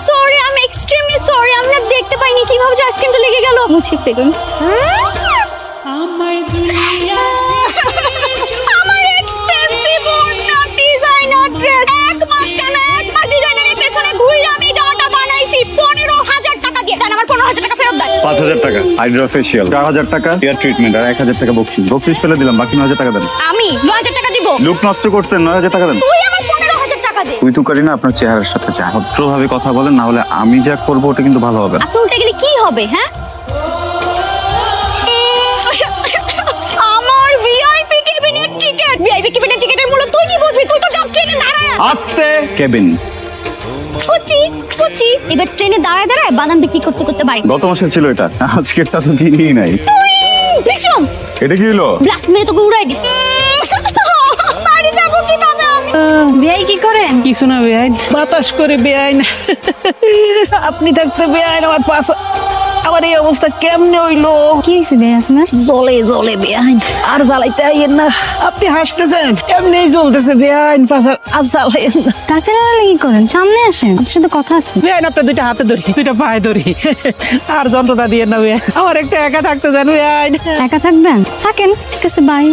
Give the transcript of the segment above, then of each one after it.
Sorry আমি extremely sorry. আমি না দেখতে পাইনি কিভাবে যে আইসক্রিমটা লেগে গেল। মুছে দেখুন আমার এক্সপেন্সিভ ওড়না ডিজাইনার ড্রেস। এক মাস টানা এক মাস ডিজাইনারের পেছনে ঘুরে আমি এই জামাটা বানাইছি 15,000 টাকা দিয়ে। দেন আমার 15,000 টাকা ফেরত দেন। 5,000 টাকা হাইড্রা ফেশিয়াল, 4,000 টাকা হেয়ার ট্রিটমেন্ট আর 1,000 টাকা বকশিস ফেলে দিলাম। বাকি 9,000 টাকা দেন। আমি 9,000 টাকা দিব। লুক নষ্ট করছেন, 9,000 টাকা দেন। তুই আমার 15,000 টাকা দে। তুই তো করি না, আপনার চেহারার সাথে যা ভদ্রভাবে কথা বলেন, না হলে আমি যা করবো ওটা কিন্তু ভালো হবে না। আপনি উল্টে গেলে কি হবে? হ্যাঁ আমার ভিআইপি কেবিনের টিকেট। ভিআইপি কেবিনের টিকেটের মূল্য তুই কি বুঝবি? তুই তো জাস্ট ট্রেনে দাঁড়ায় আস্তে কেবিন ফুচি এবার ট্রেনে দাঁড়ায় দাঁড়ায় বাদাম বিক্রি করতে করতে বাড়ি। গত মাসে ছিল এটা, আজকেরটা তো কিনেই নাই। ভীষণ এটা কি হলো? ব্লাস্ট মেরে তোকে উড়াই দিস। বাড়ি যাবো কিভাবে আমি? ভাই কি করেন? কিছু না বেআইন, বাতাস করে বেআইন। আপনি থাকতে বেআইন আমার পাশে আমার এই অবস্থা কেমনে হইলো? কি হয়েছে ভাই আপনার? জলে বেআইন, আর জ্বালাইতে আইয়েন না। আপনি হাসতেছেন, এমনি জ্বলতেছে বেআইন, পাশার আর জ্বালাইয়েন না। কাছে লাগলে কি করেন? সামনে আসেন, আপনার সাথে কথা আছে। বেআইন আপনার দুইটা হাতে ধরি, দুইটা পায়ে ধরি, আর যন্ত্রণা দিয়ে না বেআইন। আমার একটা একা থাকতে দেন বেআইন। একা থাকবেন? থাকেন, ঠিক আছে বাই।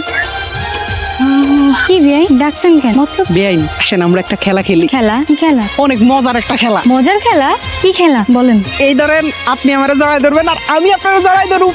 কি ভাই ডাকছেন কেন? মতলব বেআইন আসেন আমরা একটা খেলা খেলি। খেলা? কি খেলা? অনেক মজার একটা খেলা। মজার খেলা? কি খেলা বলেন? এই ধরেন আপনি আমারে জড়াই ধরবেন আর আমি আপনারে জড়াই ধরব।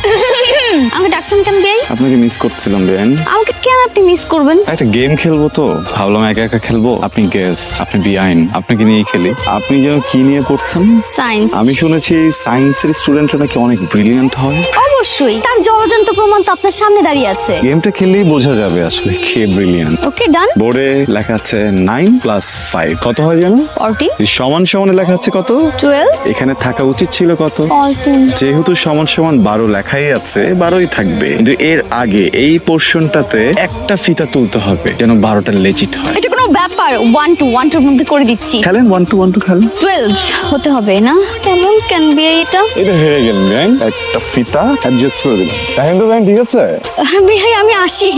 আমাকে ডাকছেন কেন ভাই? আপনাকে মিস করছিলাম বেন। আমাকে কেন আপনি মিস করবেন? একটা গেম খেলবো তো ভাবলাম একা একা খেলবো। আপনি গেস, আপনি বিআইন, আপনাকে নিয়ে খেলি। আপনি যেন কি নিয়ে পড়ছেন? সায়েন্স। আমি শুনেছি সায়েন্সের স্টুডেন্টরা নাকি অনেক ব্রিলিয়ান্ট হয়। অবশ্যই, তার জলজন্ত প্রমাণ তো আপনার সামনে দাঁড়িয়ে আছে। গেমটা খেললেই বোঝা যাবে আসলে কে ব্রিলিয়ান্ট। ওকে ডান। বোর্ডে লেখা আছে 9 + 5 কত হয় জানো? 40 সমান সমানে লেখা আছে কত? 12 এখানে থাকা উচিত ছিল কত? 14 যেহেতু সমান সমান 12 লেখাই আছে, 12ই থাকবে। কিন্তু এর আগে এই পোর্শনটাতে একটা ফিতা তুলতে হবে যেন 12টা লেজিট হয়। এটা কোনো ব্যাপার? 1 to 1 এর মধ্যে করে দিচ্ছি। খেলেন 1 to 1 খেলেন। 12 হতে হবে না? কেমন কেন বিয়ে এটা? এটা হেরে গেলেন ব্যাং। একটা ফিতা অ্যাডজাস্ট করে দিলাম। দেখেন তো ব্যাং, ঠিক আছে? ভাই আমি আসি।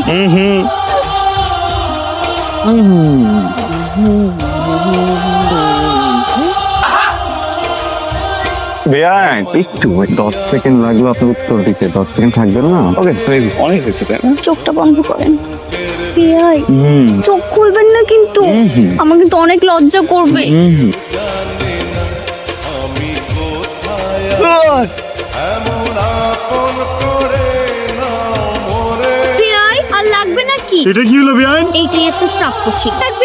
বেআইন একটু 10 সেকেন্ড লাগলো আপনার উত্তর দিতে। 10 সেকেন্ড থাকবেন না? ওকে অনেক হয়েছে তাই না? চোখটা বন্ধ করেন। ভাই চোখ খুলবেন না কিন্তু, আমার কিন্তু অনেক লজ্জা করবে। আর লাগবে নাকি? এটা কি হলো বেআইন? এইটাই এত প্রাপ্য ছিল।